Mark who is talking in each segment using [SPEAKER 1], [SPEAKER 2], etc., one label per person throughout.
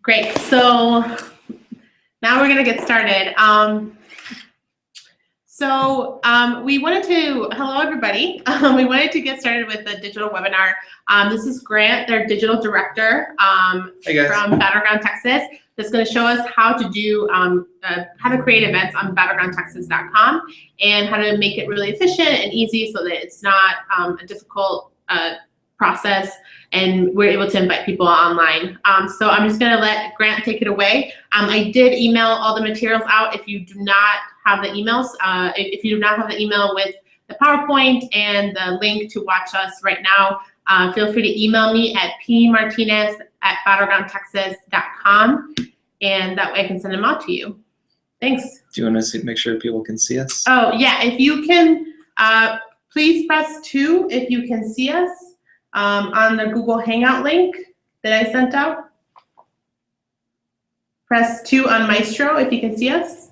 [SPEAKER 1] Great. So now we're going to get started. We wanted to, hello everybody. We wanted to get started with the digital webinar. This is Grant, their digital director from Battleground, Texas. That's going to show us how to do, how to create events on battlegroundtexas.com and how to make it really efficient and easy so that it's not a difficult process and we're able to invite people online. So I'm just going to let Grant take it away. I did email all the materials out. If you do not have the emails, if you do not have the email with the PowerPoint and the link to watch us right now, feel free to email me at pmartinez@battlegroundtexas.com, and that way I can send them out to you. Thanks.
[SPEAKER 2] Do you want to make sure people can see us?
[SPEAKER 1] Oh, yeah. If you can, please press 2 if you can see us on the Google Hangout link that I sent out. Press 2 on Maestro if you can see us.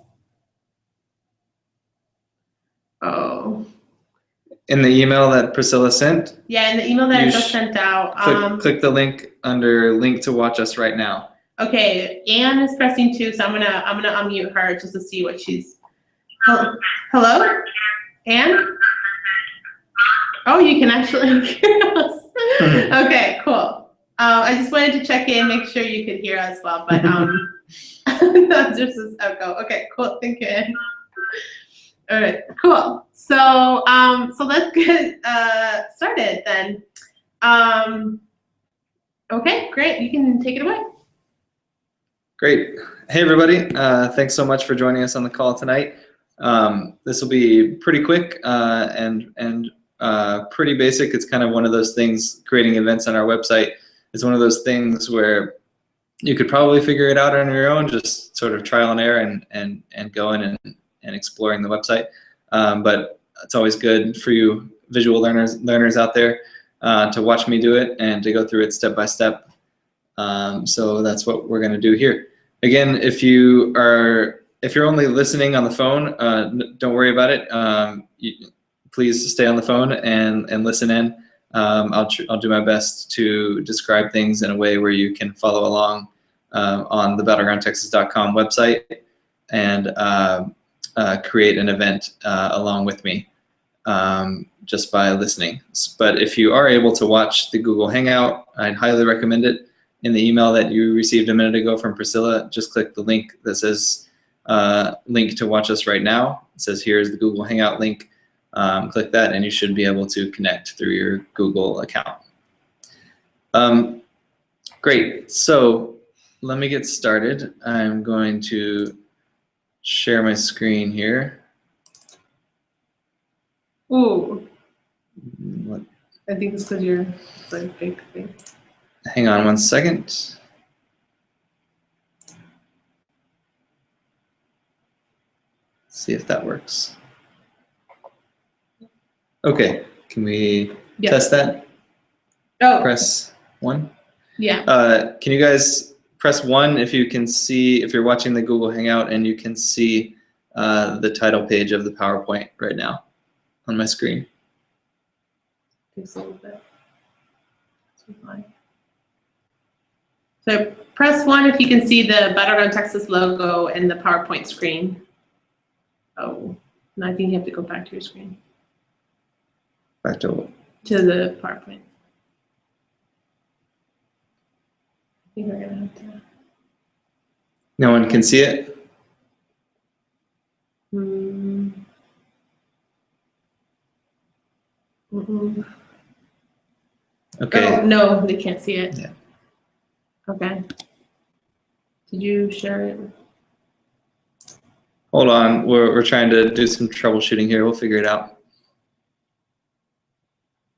[SPEAKER 1] Oh.
[SPEAKER 2] In the email that Priscilla sent?
[SPEAKER 1] Yeah, in the email that I just sent out.
[SPEAKER 2] Click the link under link to watch us right now.
[SPEAKER 1] Okay, Anne is pressing 2, so I'm gonna unmute her just to see what she's. Hello, Anne? Oh, you can actually hear us. Okay, cool. I just wanted to check in, make sure you could hear us well, but that's just a go. Okay, cool. Thank you, Anne. All right, cool. So let's get started then. Okay, great. You can take it away.
[SPEAKER 2] Great. Hey, everybody. Thanks so much for joining us on the call tonight. This will be pretty quick and pretty basic. It's kind of one of those things, creating events on our website is one of those things where you could probably figure it out on your own, just sort of trial and error and going and exploring the website. But it's always good for you visual learners out there to watch me do it and to go through it step by step. So that's what we're going to do here. Again, if you're only listening on the phone, don't worry about it. Please stay on the phone and listen in. I'll do my best to describe things in a way where you can follow along on the battlegroundtexas.com website and create an event along with me just by listening. But if you are able to watch the Google Hangout, I'd highly recommend it. In the email that you received a minute ago from Priscilla, just click the link that says link to watch us right now. It says here's the Google Hangout link. Click that and you should be able to connect through your Google account. Great, so let me get started. I'm going to share my screen here.
[SPEAKER 1] Ooh.
[SPEAKER 2] What?
[SPEAKER 1] I think it's because it's like big thing.
[SPEAKER 2] Hang on one second. See if that works. Okay, can we test that?
[SPEAKER 1] Oh.
[SPEAKER 2] Press 1.
[SPEAKER 1] Yeah.
[SPEAKER 2] Can you guys press 1 if you can see, if you're watching the Google Hangout and you can see the title page of the PowerPoint right now on my screen?
[SPEAKER 1] Takes a little bit. So press 1 if you can see the Battleground Texas logo and the PowerPoint screen. Oh, no, I think you have to go back to your screen.
[SPEAKER 2] Back to what?
[SPEAKER 1] To the PowerPoint. I think we're gonna have to.
[SPEAKER 2] No one can see it? Okay.
[SPEAKER 1] Oh, no, they can't see it.
[SPEAKER 2] Yeah.
[SPEAKER 1] Okay. Did you share it?
[SPEAKER 2] Hold on, we're trying to do some troubleshooting here. We'll figure it out.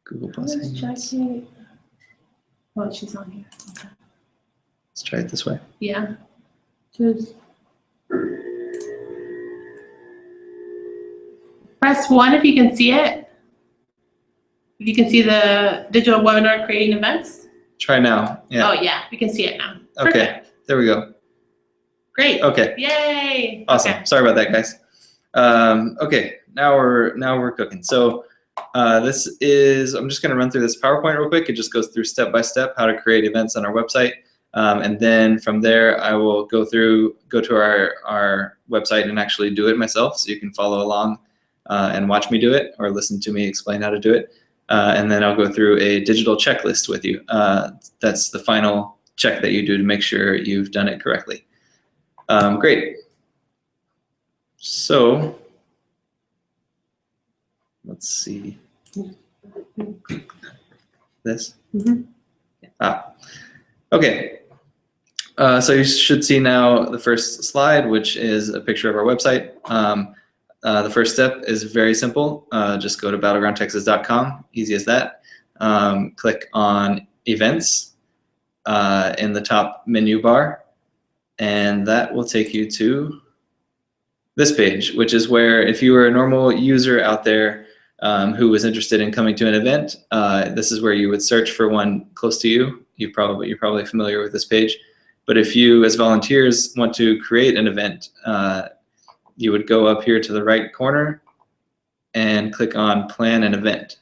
[SPEAKER 2] Google Plus Hangouts.
[SPEAKER 1] Oh, she's on here. Okay.
[SPEAKER 2] Let's try it this way.
[SPEAKER 1] Yeah. Just press 1 if you can see it. If you can see the digital webinar creating events.
[SPEAKER 2] Try now. Yeah.
[SPEAKER 1] Oh yeah, we can see it now.
[SPEAKER 2] Okay,
[SPEAKER 1] Perfect.
[SPEAKER 2] there we go.
[SPEAKER 1] Great.
[SPEAKER 2] Okay.
[SPEAKER 1] Yay.
[SPEAKER 2] Awesome.
[SPEAKER 1] Okay.
[SPEAKER 2] Sorry about that, guys. Okay, now we're cooking. So this is, I'm just going to run through this PowerPoint real quick. It just goes through step by step how to create events on our website. And then from there, I will go to our website and actually do it myself, so you can follow along and watch me do it or listen to me explain how to do it. And then I'll go through a digital checklist with you. That's the final check that you do to make sure you've done it correctly. Great. So let's see. This? Okay. So you should see now the first slide, which is a picture of our website. The first step is very simple. Just go to battlegroundtexas.com, easy as that. Click on Events in the top menu bar, and that will take you to this page, which is where if you were a normal user out there who was interested in coming to an event, this is where you would search for one close to you. You're probably familiar with this page. But if you, as volunteers, want to create an event, you would go up here to the right corner and click on Plan an Event.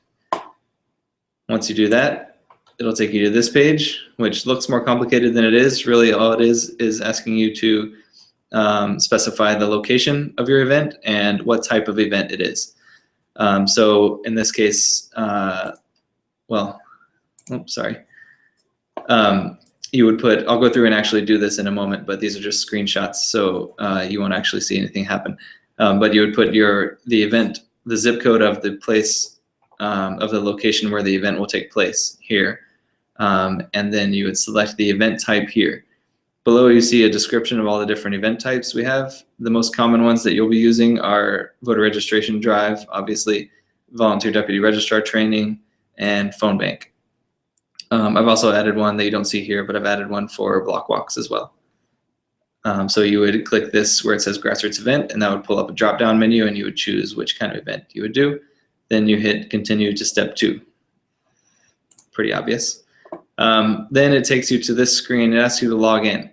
[SPEAKER 2] Once you do that, it'll take you to this page, which looks more complicated than it is. Really, all it is asking you to specify the location of your event and what type of event it is. So in this case, you would put, I'll go through and actually do this in a moment, but these are just screenshots, so you won't actually see anything happen. But you would put the zip code of the place, of the location where the event will take place here. And then you would select the event type here. Below you see a description of all the different event types we have. The most common ones that you'll be using are voter registration drive, obviously, volunteer deputy registrar training, and phone bank. I've also added one that you don't see here, but I've added one for block walks as well. So you would click this where it says grassroots event, and that would pull up a drop-down menu, and you would choose which kind of event you would do. Then you hit continue to step 2. Pretty obvious. Then it takes you to this screen. It asks you to log in.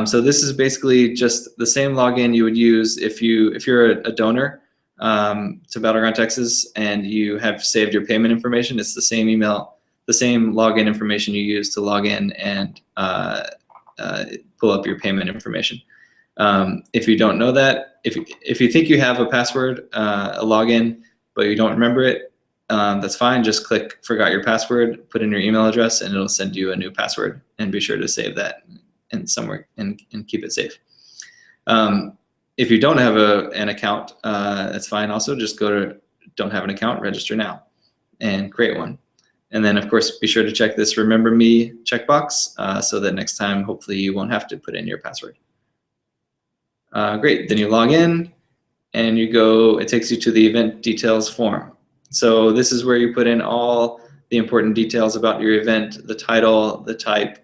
[SPEAKER 2] So this is basically just the same login you would use if you're a donor to Battleground Texas and you have saved your payment information. It's the same email, the same login information you use to log in and pull up your payment information. If you don't know that, if you think you have a password, a login, but you don't remember it, that's fine. Just click forgot your password, put in your email address, and it'll send you a new password. And be sure to save that in somewhere and keep it safe. If you don't have an account, that's fine also. Just go to don't have an account, register now, and create one. And then, of course, be sure to check this Remember Me checkbox so that next time, hopefully, you won't have to put in your password. Great. Then you log in, and you go. It takes you to the event details form. So this is where you put in all the important details about your event, the title, the type,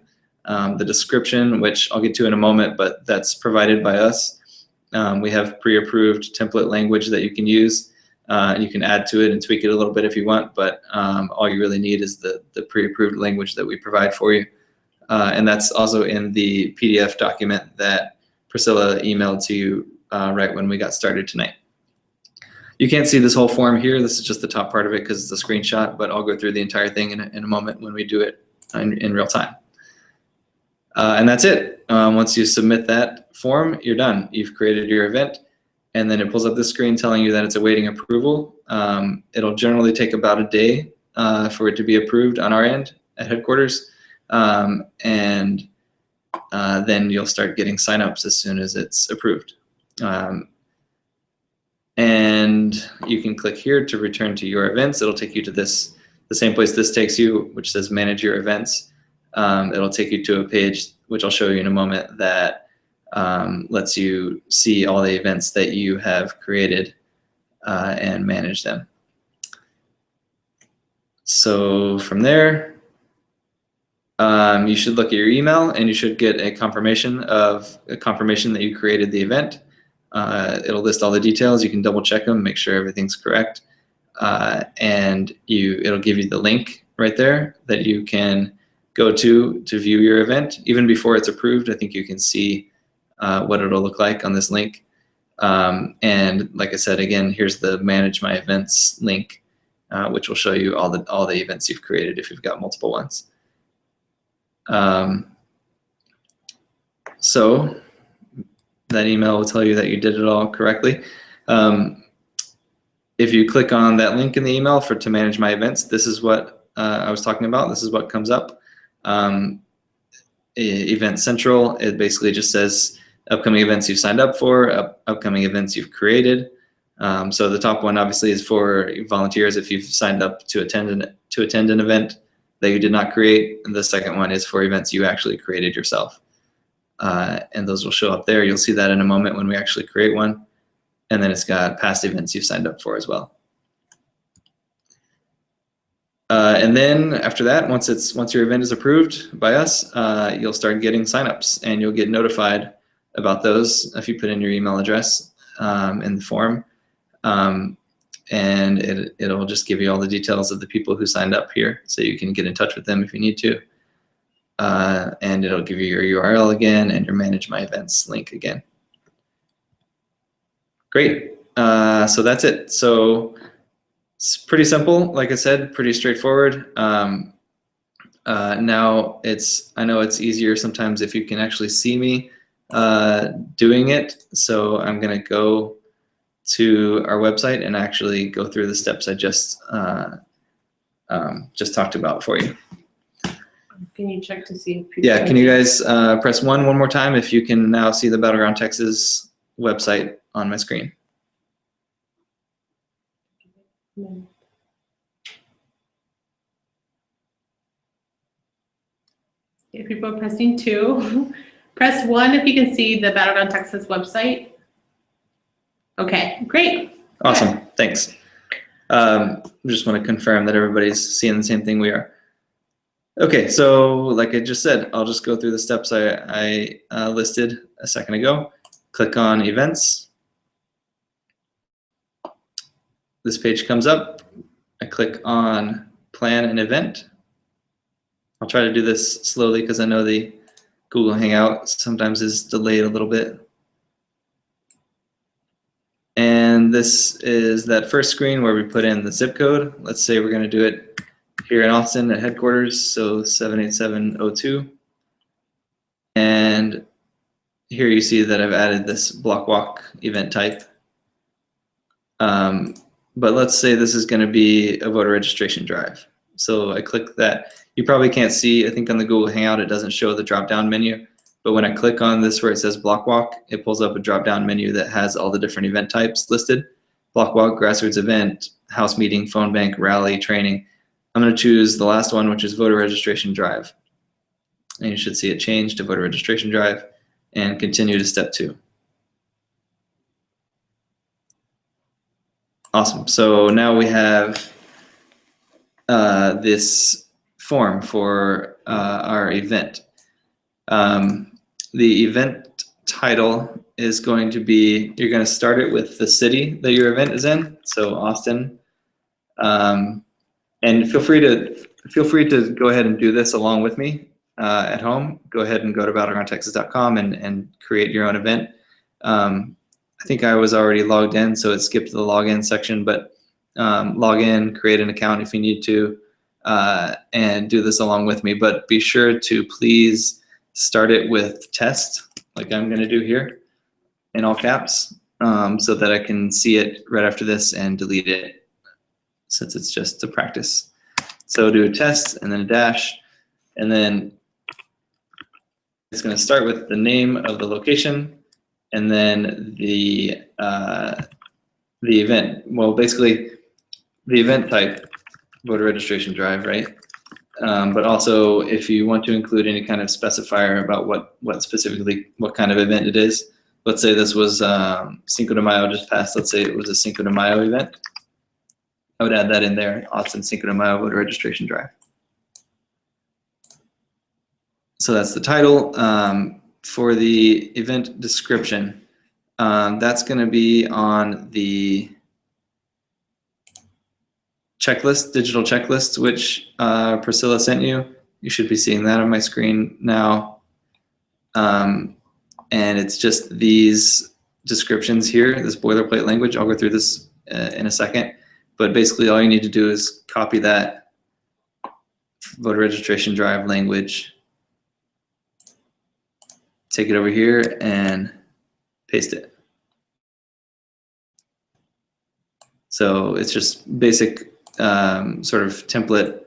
[SPEAKER 2] the description, which I'll get to in a moment, but that's provided by us. We have pre-approved template language that you can use. You can add to it and tweak it a little bit if you want, but all you really need is the pre-approved language that we provide for you. And that's also in the PDF document that Priscilla emailed to you right when we got started tonight. You can't see this whole form here. This is just the top part of it because it's a screenshot, but I'll go through the entire thing in a moment when we do it in real time. And that's it. Once you submit that form, you're done. You've created your event. And then it pulls up this screen telling you that it's awaiting approval. It'll generally take about a day for it to be approved on our end at headquarters. And then you'll start getting signups as soon as it's approved. And you can click here to return to your events. It'll take you to the same place this takes you, which says Manage Your Events. It'll take you to a page, which I'll show you in a moment, that lets you see all the events that you have created and manage them. So from there, you should look at your email and you should get a confirmation that you created the event. It'll list all the details. You can double check them, make sure everything's correct. And it'll give you the link right there that you can go to view your event. Even before it's approved, I think you can see what it'll look like on this link. And like I said, again, here's the Manage My Events link, which will show you all the events you've created if you've got multiple ones. So that email will tell you that you did it all correctly. If you click on that link in the email to manage my events, this is what I was talking about. This is what comes up. Event Central, it basically just says upcoming events you've signed up for, upcoming events you've created. So the top one obviously is for volunteers if you've signed up to attend an event that you did not create. And the second one is for events you actually created yourself. And those will show up there. You'll see that in a moment when we actually create one. And then it's got past events you've signed up for as well. And then after that, once your event is approved by us, you'll start getting signups, and you'll get notified about those if you put in your email address in the form. And it'll just give you all the details of the people who signed up here, so you can get in touch with them if you need to. And it'll give you your URL again and your Manage My Events link again. Great. So that's it. So it's pretty simple, like I said, pretty straightforward. Now I know it's easier sometimes if you can actually see me doing it. So I'm going to go to our website and actually go through the steps I just talked about for you.
[SPEAKER 1] Can you check to see if people
[SPEAKER 2] can you guys press one more time if you can now see the Battleground Texas website on my screen?
[SPEAKER 1] If people are pressing 2, press 1 if you can see the Battleground Texas website. Okay, great.
[SPEAKER 2] Awesome, thanks. Just want to confirm that everybody's seeing the same thing we are. Okay, so like I just said, I'll just go through the steps I listed a second ago. Click on Events. This page comes up. I click on Plan an Event. I'll try to do this slowly because I know the Google Hangout sometimes is delayed a little bit. And this is that first screen where we put in the zip code. Let's say we're going to do it here in Austin at headquarters, so 78702. And here you see that I've added this block walk event type. But let's say this is going to be a voter registration drive. So I click that. You probably can't see, I think on the Google Hangout it doesn't show the drop-down menu. But when I click on this where it says block walk, it pulls up a drop-down menu that has all the different event types listed. Block walk, grassroots event, house meeting, phone bank, rally, training. I'm going to choose the last one, which is voter registration drive. And you should see it change to voter registration drive and continue to step 2. Awesome. So now we have this form for our event. The event title is going to be, you're going to start it with the city that your event is in, so Austin. And feel free to go ahead and do this along with me at home. Go ahead and go to battlegroundtexas.com and create your own event. I think I was already logged in, so it skipped the login section, but log in, create an account if you need to, and do this along with me. But be sure to please start it with test, like I'm going to do here, in all caps, so that I can see it right after this and delete it, since it's just to practice. So do a test and then a dash, and then it's going to start with the name of the location, and then the event. Well, basically the event type, voter registration drive, right? But also if you want to include any kind of specifier about what specifically, what kind of event it is. Let's say this was Cinco de Mayo just passed. Let's say it was a Cinco de Mayo event. I would add that in there, Austin Cinco de Mayo voter registration drive. So that's the title. For the event description, that's going to be on the checklist, digital checklist, which Priscilla sent you. You should be seeing that on my screen now. And it's just these descriptions here, this boilerplate language. I'll go through this in a second. But basically all you need to do is copy that voter registration drive language take it over here and paste it. So it's just basic sort of template,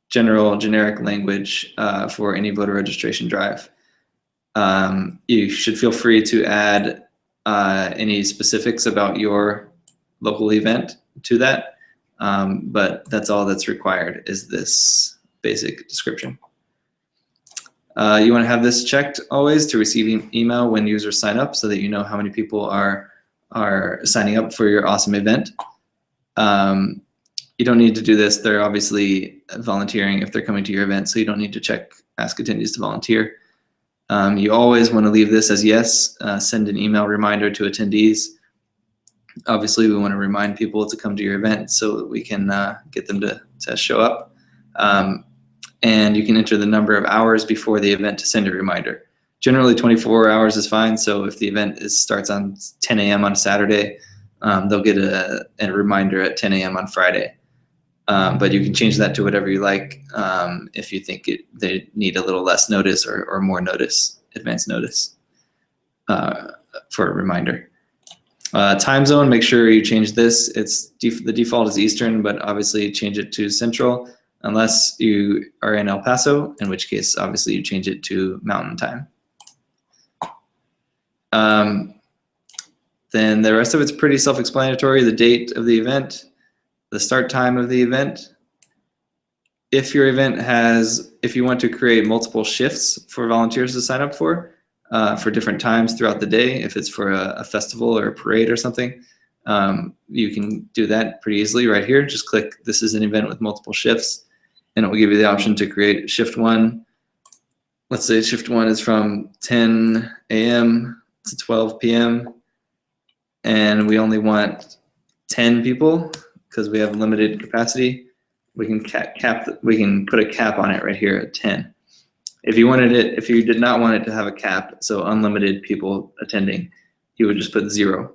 [SPEAKER 2] generic language for any voter registration drive. You should feel free to add any specifics about your local event to that, but that's all that's required is this basic description. You want to have this checked always to receive email when users sign up so that you know how many people are signing up for your awesome event. You don't need to do this. They're obviously volunteering if they're coming to your event, so you don't need to check ask attendees to volunteer. You always want to leave this as yes. Send an email reminder to attendees. Obviously, we want to remind people to come to your event so that we can get them to show up. And you can enter the number of hours before the event to send a reminder. Generally, 24 hours is fine. So if the event starts on 10 a.m. on Saturday, they'll get a reminder at 10 a.m. on Friday. But you can change that to whatever you like if you think they need a little less notice or more notice, advance notice for a reminder. Time zone, make sure you change this. The default is Eastern, but obviously change it to Central unless you are in El Paso, in which case obviously you change it to Mountain Time. Then the rest of it's pretty self-explanatory. The date of the event, the start time of the event. If your event if you want to create multiple shifts for volunteers to sign up for different times throughout the day, if it's for a festival or a parade or something, you can do that pretty easily right here. Just click, this is an event with multiple shifts, and it will give you the option to create shift 1. Let's say shift 1 is from 10 a.m. to 12 p.m. and we only want 10 people because we have limited capacity. We can we can put a cap on it right here at 10. If you did not want it to have a cap, so unlimited people attending, you would just put 0.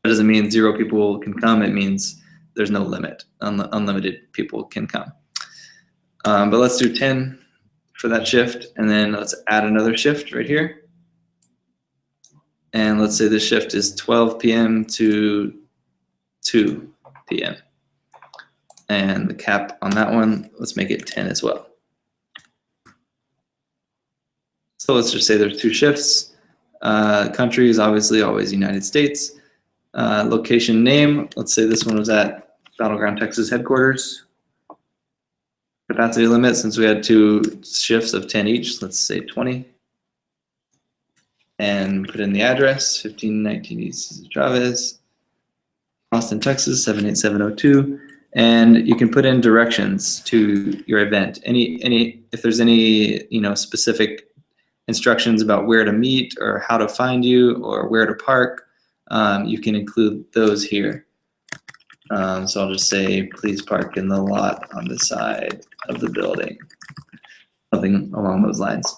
[SPEAKER 2] That doesn't mean 0 people can come. It means there's no limit. Unlimited people can come. But let's do 10 for that shift, and then let's add another shift right here. And let's say this shift is 12 p.m. to 2 p.m. And the cap on that one, let's make it 10 as well. So let's just say there's 2 shifts. Country is obviously always United States. Location name, let's say this one was at Battleground Texas headquarters. Capacity limit, since we had 2 shifts of 10 each, let's say 20. And put in the address, 1519 East Chavez, Austin, Texas, 78702. And you can put in directions to your event. If there's any specific instructions about where to meet or how to find you or where to park, you can include those here. So I'll just say, please park in the lot on the side of the building, something along those lines.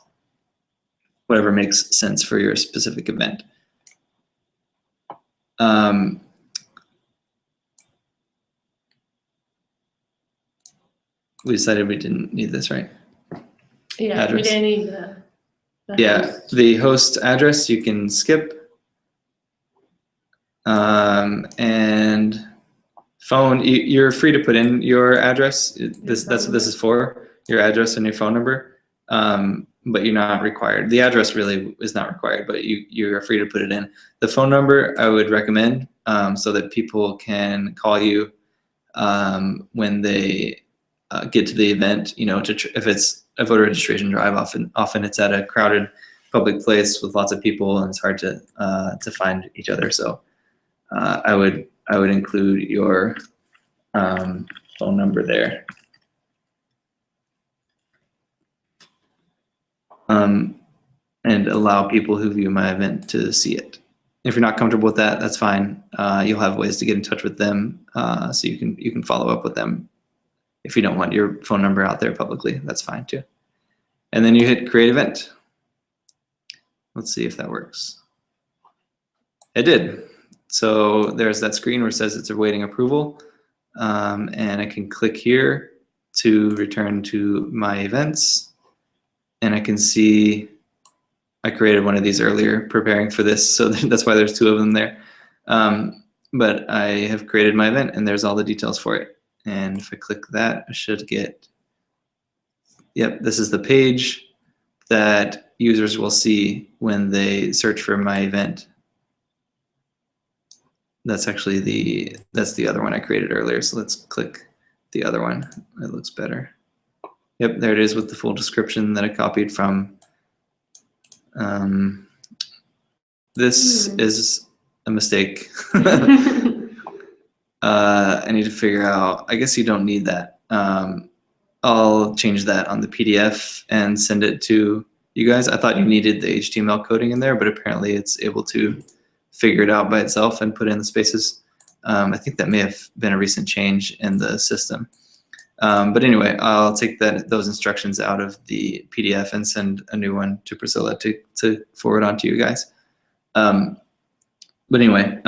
[SPEAKER 2] Whatever makes sense for your specific event. We decided we didn't need this, right?
[SPEAKER 1] Yeah, address. We didn't need the
[SPEAKER 2] host. The host address you can skip. And phone, you're free to put in your address. That's what this is for, your address and your phone number. But you're not required. The address really is not required, but you're free to put it in. The phone number I would recommend so that people can call you when they get to the event. If it's a voter registration drive, often it's at a crowded public place with lots of people, and it's hard to find each other. So I would include your phone number there. And allow people who view my event to see it. If you're not comfortable with that, that's fine. You'll have ways to get in touch with them, so you can follow up with them. If you don't want your phone number out there publicly, that's fine too. And then you hit create event. Let's see if that works. It did. So there's that screen where it says it's awaiting approval, and I can click here to return to my events. And I can see I created one of these earlier preparing for this, so that's why there's two of them there. But I have created my event, and there's all the details for it. And if I click that, I should get, yep, this is the page that users will see when they search for my event. That's actually that's the other one I created earlier. So let's click the other one. It looks better. Yep, there it is with the full description that I copied from. This is a mistake. I need to figure out, I guess you don't need that. I'll change that on the PDF and send it to you guys. I thought you needed the HTML coding in there, but apparently it's able to figure it out by itself and put in the spaces. I think that may have been a recent change in the system. But anyway, I'll take those instructions out of the PDF and send a new one to Priscilla to forward on to you guys. But anyway,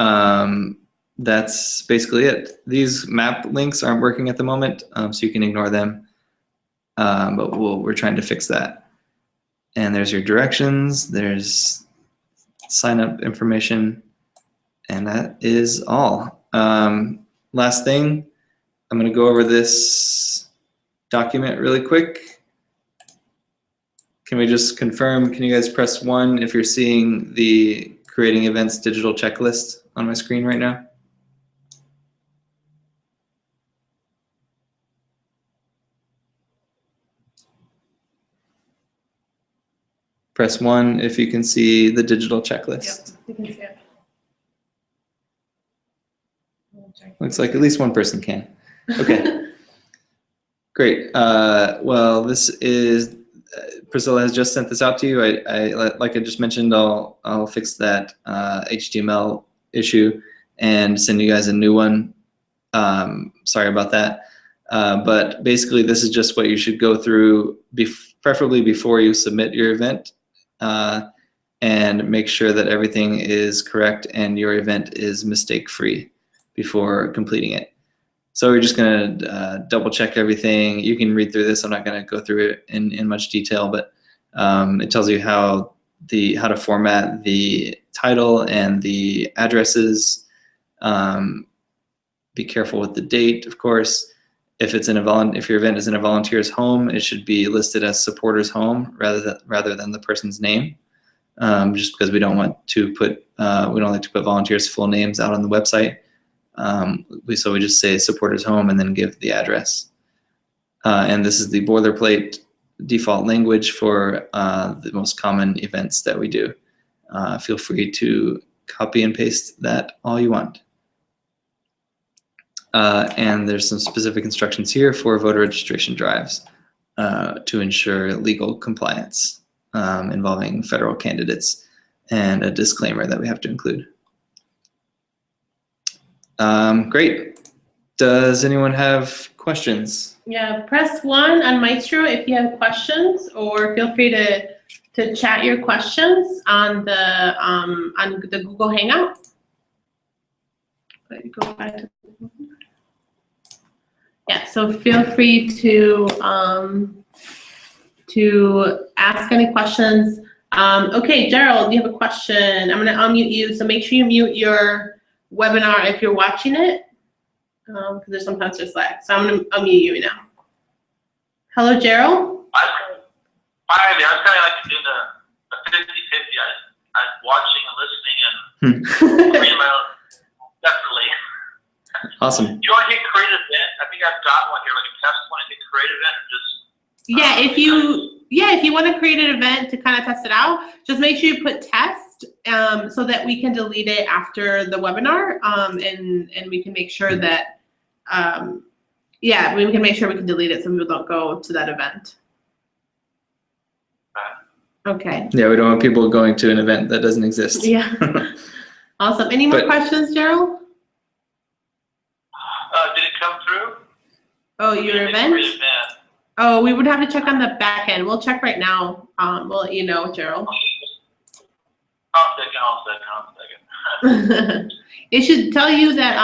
[SPEAKER 2] that's basically it. These map links aren't working at the moment, so you can ignore them. But we're trying to fix that. And there's your directions, there's sign up information, and that is all. Last thing, I'm going to go over this document really quick. Can we just confirm, can you guys press 1 if you're seeing the creating events digital checklist on my screen right now? Press 1 if you can see the digital checklist.
[SPEAKER 1] Yep, you can see it.
[SPEAKER 2] Looks like at least one person can. Okay. Great. Well, this is, Priscilla has just sent this out to you. Like I just mentioned, I'll fix that HTML issue and send you guys a new one. Sorry about that. But basically, this is just what you should go through, preferably before you submit your event, and make sure that everything is correct and your event is mistake-free before completing it. So we're just going to double check everything. You can read through this. I'm not going to go through it in much detail, but it tells you how to format the title and the addresses. Be careful with the date, of course. If your event is in a volunteer's home, it should be listed as supporter's home rather than the person's name. Just because we don't want to put we don't like to put volunteers' full names out on the website. So we just say supporter's home and then give the address. And this is the boilerplate default language for the most common events that we do. Feel free to copy and paste that all you want. And there's some specific instructions here for voter registration drives to ensure legal compliance involving federal candidates, and a disclaimer that we have to include. Great. Does anyone have questions?
[SPEAKER 1] Yeah, press 1 on Maestro if you have questions, or feel free to chat your questions on the Google Hangout. Let me go back to yeah, so feel free to ask any questions. Okay, Gerald, you have a question. I'm going to unmute you, so make sure you mute your webinar if you're watching it, because there's sometimes there's lag. So I'm going to unmute you now. Hello, Gerald.
[SPEAKER 3] Hi, I was kind of like to do the 50-50. I'm watching and listening and reading my own separately.
[SPEAKER 2] Awesome.
[SPEAKER 3] Do you want to hit create event? I think I've got one here, like a test one. Hit create event and just.
[SPEAKER 1] If you want to create an event to kind of test it out, just make sure you put test so that we can delete it after the webinar, and we can make sure that we can make sure we can delete it so people don't go to that event. Okay.
[SPEAKER 2] Yeah, we don't want people going to an event that doesn't exist.
[SPEAKER 1] Yeah. Awesome. Any more questions, Gerald?
[SPEAKER 3] Did it come through?
[SPEAKER 1] Oh, your event? Oh, we would have to check on the back end. We'll check right now. We'll let you know, Gerald.
[SPEAKER 3] I'll second.
[SPEAKER 1] It should tell you that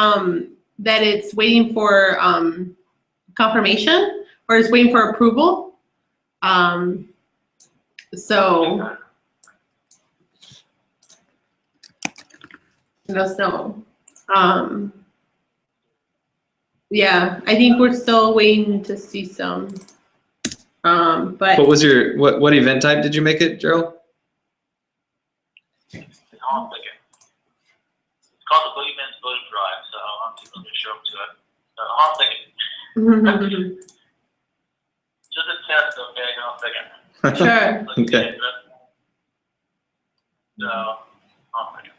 [SPEAKER 1] that it's waiting for confirmation, or it's waiting for approval. So let us know. Yeah, I think we're still waiting to see some. But
[SPEAKER 2] what was your what event type did you make it, Gerald?
[SPEAKER 3] It's called the Boogeyman's Voting Drive, so I want people to show up to it. So I'll second. Just a test, okay? I'll second.
[SPEAKER 1] Sure.
[SPEAKER 2] Okay.
[SPEAKER 3] So I'll second.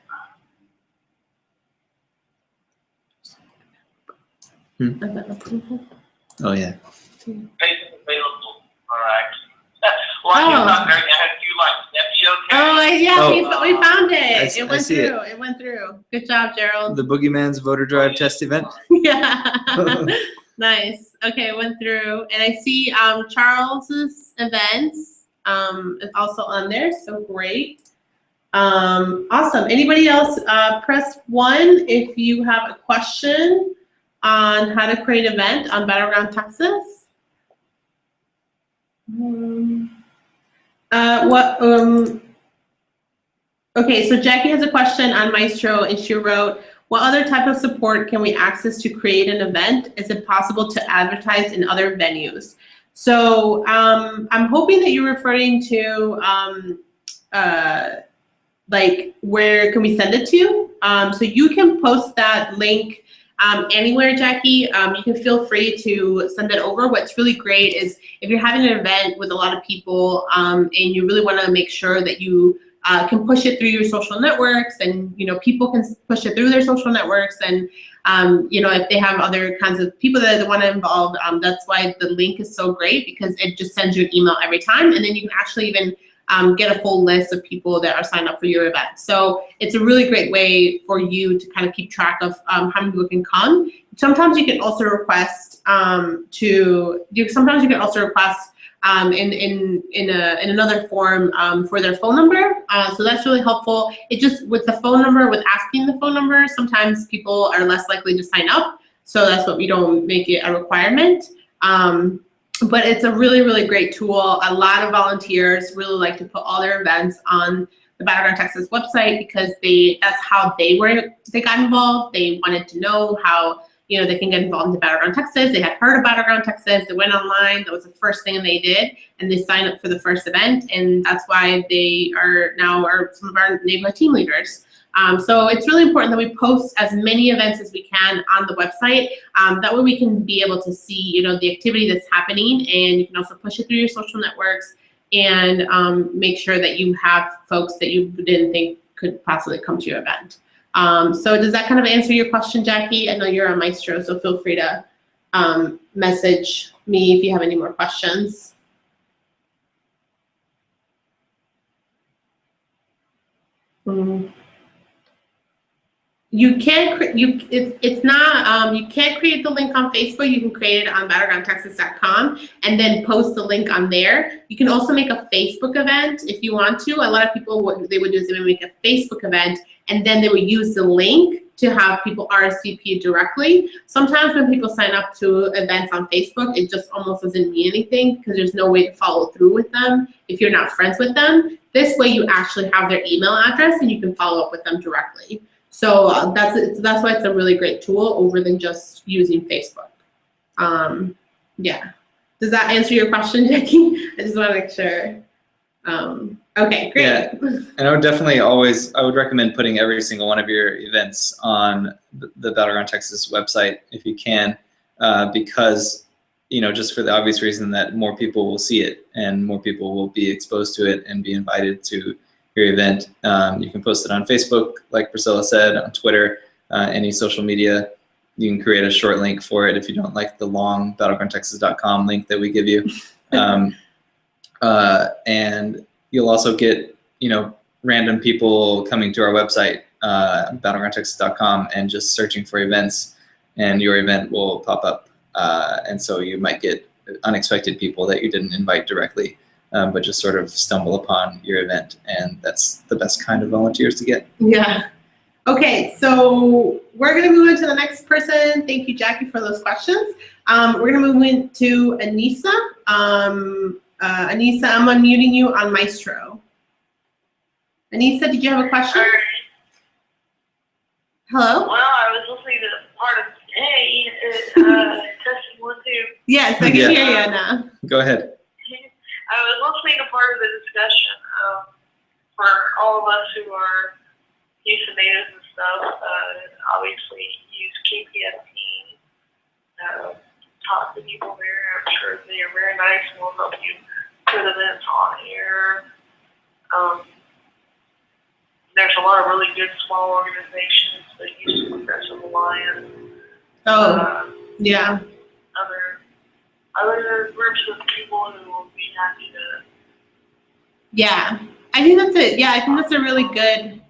[SPEAKER 2] Oh yeah.
[SPEAKER 3] Facebook available. All right. Well, I thought I had a few like nephew.
[SPEAKER 1] Yeah, we found it.
[SPEAKER 2] I
[SPEAKER 1] It went
[SPEAKER 2] see
[SPEAKER 1] through. It went through. Good job, Gerald.
[SPEAKER 2] The Boogeyman's Voter Drive test event.
[SPEAKER 1] Yeah. Nice. Okay, it went through, and I see Charles's events is also on there. So great. Awesome. Anybody else? Press 1 if you have a question on how to create an event on Battleground Texas. Okay, so Jackie has a question on Maestro, and she wrote, what other type of support can we access to create an event? Is it possible to advertise in other venues? So I'm hoping that you're referring to like where can we send it to? So you can post that link anywhere, Jackie. You can feel free to send it over. What's really great is if you're having an event with a lot of people and you really want to make sure that you can push it through your social networks, and people can push it through their social networks, and if they have other kinds of people that they want to involve, that's why the link is so great, because it just sends you an email every time, and then you can actually even get a full list of people that are signed up for your event. So it's a really great way for you to kind of keep track of how many people can come. Sometimes you can also request in another form for their phone number. So that's really helpful. It just, with the phone number, with asking the phone number, sometimes people are less likely to sign up. So that's what we don't make it a requirement. But it's a really, really great tool. A lot of volunteers really like to put all their events on the Battleground Texas website, because that's how they got involved. They wanted to know how they can get involved in Battleground Texas. They had heard of Battleground Texas. They went online. That was the first thing they did, and they signed up for the first event. And that's why they are now some of our neighborhood team leaders. So it's really important that we post as many events as we can on the website. That way we can be able to see, the activity that's happening, and you can also push it through your social networks and make sure that you have folks that you didn't think could possibly come to your event. So does that kind of answer your question, Jackie? I know you're on Maestro, so feel free to message me if you have any more questions. You can't you can't create the link on Facebook. You can create it on battlegroundtexas.com and then post the link on there. You can also make a Facebook event if you want to. A lot of people, what they would do is they would make a Facebook event, and then they would use the link to have people RSVP directly. Sometimes when people sign up to events on Facebook, it just almost doesn't mean anything, because there's no way to follow through with them if you're not friends with them. This way you actually have their email address and you can follow up with them directly. So that's why it's a really great tool over than just using Facebook. Yeah. Does that answer your question, Jackie? I just want to make sure. Okay, great.
[SPEAKER 2] Yeah, and I would recommend putting every single one of your events on the Battleground Texas website if you can, because just for the obvious reason that more people will see it and more people will be exposed to it and be invited to your event. You can post it on Facebook, like Priscilla said, on Twitter, any social media. You can create a short link for it if you don't like the long battlegroundtexas.com link that we give you. And you'll also get, random people coming to our website, battlegroundtexas.com, and just searching for events, and your event will pop up. And so you might get unexpected people that you didn't invite directly, but just sort of stumble upon your event, and that's the best kind of volunteers to get.
[SPEAKER 1] Yeah. Okay, so we're going to move into the next person. Thank you, Jackie, for those questions. We're going to move into Anissa. Anissa, I'm unmuting you on Maestro. Anissa, did you have a question? Hello?
[SPEAKER 3] Well, I was listening to part of A, testing 1, 2.
[SPEAKER 1] Yes, I can hear you now.
[SPEAKER 2] Go ahead.
[SPEAKER 3] I was listening to part of the discussion for all of us who are Houston natives and stuff. Obviously, use KPFT. Talk to people there. I'm sure they are very nice and will help you put events on air. There's a lot of really good small organizations that use Progressive Alliance.
[SPEAKER 1] Yeah.
[SPEAKER 3] Other groups of people who will be happy to.
[SPEAKER 1] Yeah, I think that's it. Yeah, I think that's a really good.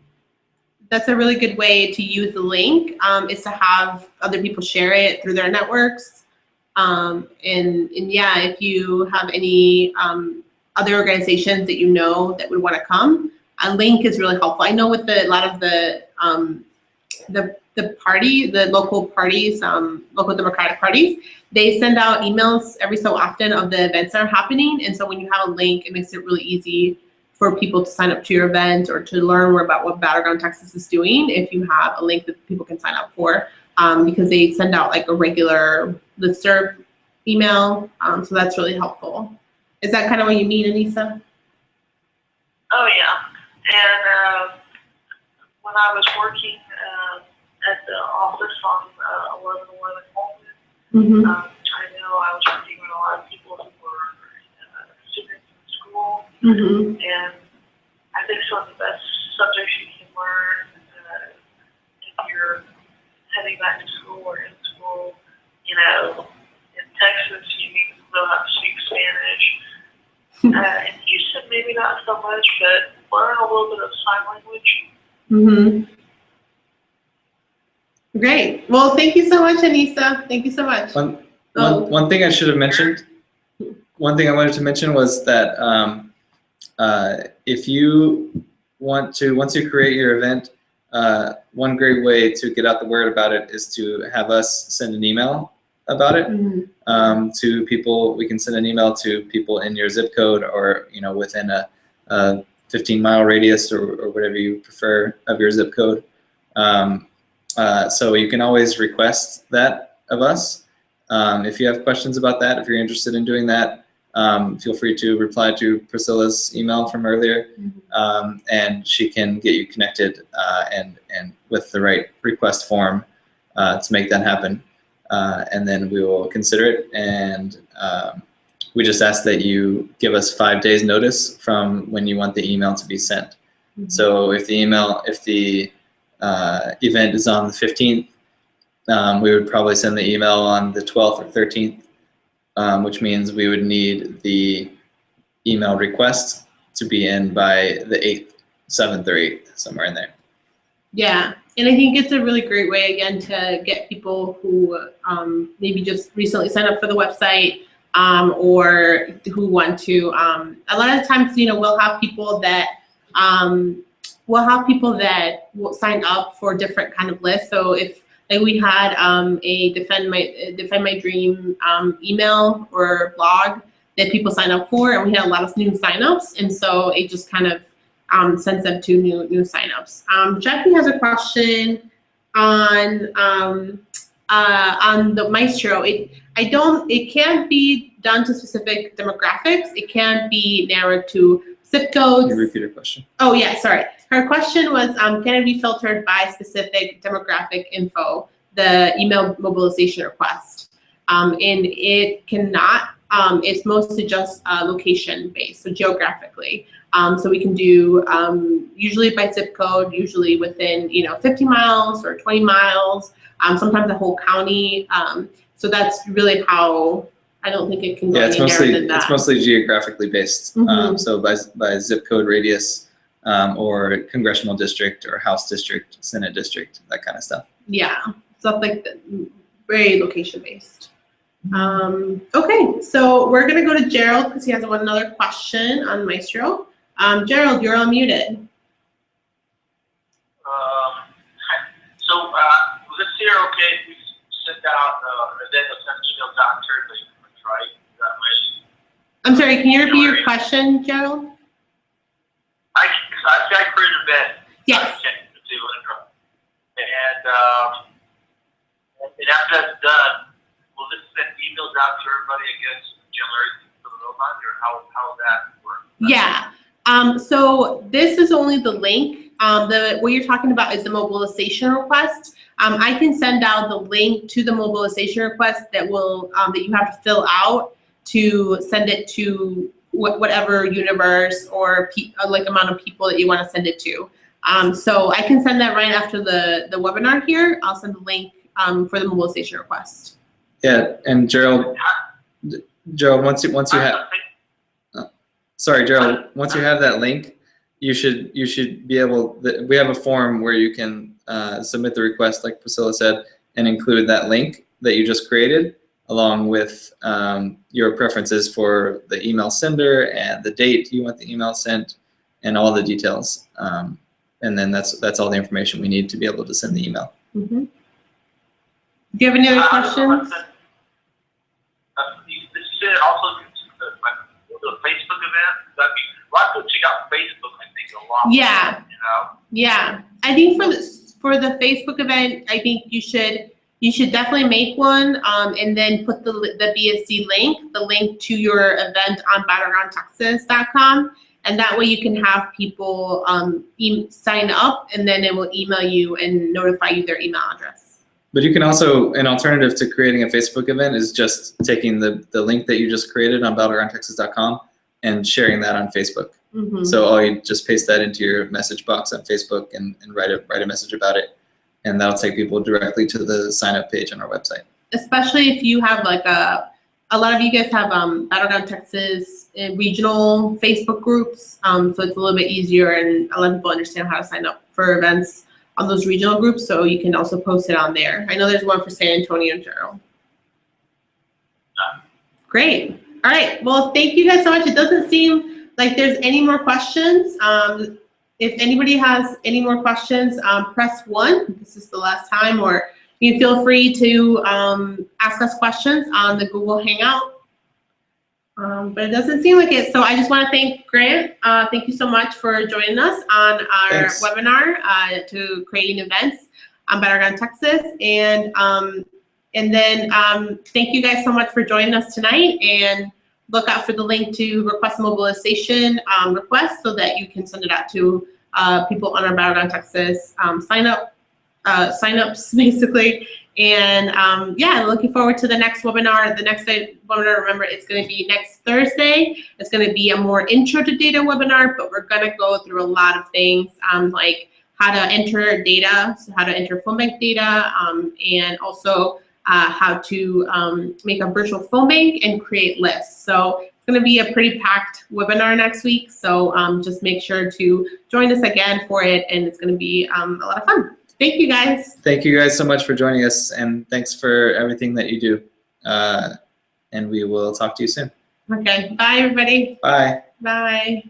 [SPEAKER 1] That's a really good way to use the link. Is to have other people share it through their networks. And yeah, if you have any other organizations that you know that would want to come, a link is really helpful. I know with a lot of the local parties, local Democratic parties, they send out emails every so often of the events that are happening. And so when you have a link, it makes it really easy for people to sign up to your event or to learn more about what Battleground Texas is doing if you have a link that people can sign up for, because they send out like a regular listserv email. So that's really helpful. Is that kind of what you mean, Anissa?
[SPEAKER 3] Oh, yeah. And when I was working at the office on 1111 Coleman, I know I was working with a lot of people who were students in school, and I think some of the best subjects you can learn if you're heading back to school or in school, you know, in Texas, you need to know how to speak Spanish. In Houston, maybe not so much, but learn a little bit of sign language.
[SPEAKER 1] Great. Well, thank you so much, Anissa. Thank you so much.
[SPEAKER 2] One thing I should have mentioned, one thing I wanted to mention was that if you want to, once you create your event, one great way to get out the word about it is to have us send an email about it to people. We can send an email to people in your zip code or, you know, within a 15-mile radius or whatever you prefer of your zip code. So you can always request that of us. If you have questions about that, if you're interested in doing that, feel free to reply to Priscilla's email from earlier, and she can get you connected and with the right request form to make that happen. And then we will consider it, and we just ask that you give us 5 days notice from when you want the email to be sent. So if the event is on the 15th, we would probably send the email on the 12th or 13th, which means we would need the email request to be in by the 8th, 7th or 8th, somewhere in there. Yeah,
[SPEAKER 1] and I think it's a really great way, again, to get people who maybe just recently signed up for the website or who want to. A lot of times, you know, we'll have people that will sign up for different kind of lists. So if like we had a Defend My Dream email or blog that people sign up for, and we had a lot of new signups, and so it just kind of sends them to new signups. Jackie has a question on the Maestro. It can't be done to specific demographics. It can be narrowed to zip codes.
[SPEAKER 2] Can you repeat her question?
[SPEAKER 1] Oh yeah, sorry. Her question was, can it be filtered by specific demographic info, the email mobilization request? And it cannot. It's mostly just location based, so geographically. So we can do usually by zip code, usually within 50 miles or 20 miles, sometimes a whole county. So that's really how. I don't think it can go any narrower than that.
[SPEAKER 2] It's mostly geographically based. So by zip code, radius, or congressional district or House district, Senate district, that kind of stuff.
[SPEAKER 1] Yeah, stuff like that, very location based. Okay, so we're gonna go to Gerald because he has another question on Maestro. Gerald, you're unmuted.
[SPEAKER 3] So this year, okay, we sent out a deck of email doctor, right? That way.
[SPEAKER 1] I'm sorry, can you repeat your question, Gerald?
[SPEAKER 3] I created a bed.
[SPEAKER 1] Yes.
[SPEAKER 3] And guys generate for the real time, or how that work?
[SPEAKER 1] Yeah. So this is only the link. What you're talking about is the mobilization request. I can send out the link to the mobilization request that will that you have to fill out to send it to whatever universe or like amount of people that you want to send it to. So I can send that right after the webinar here. I'll send the link for the mobilization request.
[SPEAKER 2] Yeah, and Gerald, once you have, sorry, Gerald, once you have that link, you should be able. We have a form where you can submit the request, like Priscilla said, and include that link that you just created, along with your preferences for the email sender and the date you want the email sent, and all the details. And then that's all the information we need to be able to send the email.
[SPEAKER 1] Mm-hmm. Do you have any other questions?
[SPEAKER 3] You said also the Facebook event. Well, I could check out Facebook, I think, a lot.
[SPEAKER 1] Yeah.
[SPEAKER 3] More, you know?
[SPEAKER 1] Yeah. I think for the Facebook event, I think you should definitely make one and then put the BSC link, the link to your event on battlegroundtexas.com. And that way you can have people sign up, and then it will email you and notify you their email address.
[SPEAKER 2] But you can also, an alternative to creating a Facebook event is just taking the link that you just created on battlegroundtexas.com and sharing that on Facebook.
[SPEAKER 1] Mm-hmm.
[SPEAKER 2] So you just paste that into your message box on Facebook and write a message about it. And that'll take people directly to the sign up page on our website.
[SPEAKER 1] Especially if you have like a lot of you guys have Battleground Texas regional Facebook groups, so it's a little bit easier, and a lot of people understand how to sign up for events on those regional groups, so you can also post it on there. I know there's one for San Antonio, Gerald. Great. All right. Well, thank you guys so much. It doesn't seem like there's any more questions. If anybody has any more questions, press 1. This is the last time, or you feel free to ask us questions on the Google Hangout. But it doesn't seem like it. So I just want to thank Grant. Thank you so much for joining us on our webinar to creating events on Battleground Texas. And then thank you guys so much for joining us tonight. And look out for the link to request a mobilization request so that you can send it out to people on our Battleground Texas signups basically. And yeah, looking forward to the next webinar. The next webinar, remember, it's going to be next Thursday. It's going to be a more intro to data webinar, but we're going to go through a lot of things like how to enter data, so how to enter phone bank data, and also how to make a virtual phone bank and create lists. So it's going to be a pretty packed webinar next week. So just make sure to join us again for it, and it's going to be a lot of fun. Thank you, guys.
[SPEAKER 2] Thank you guys so much for joining us, and thanks for everything that you do. And we will talk to you soon.
[SPEAKER 1] Okay. Bye, everybody.
[SPEAKER 2] Bye.
[SPEAKER 1] Bye.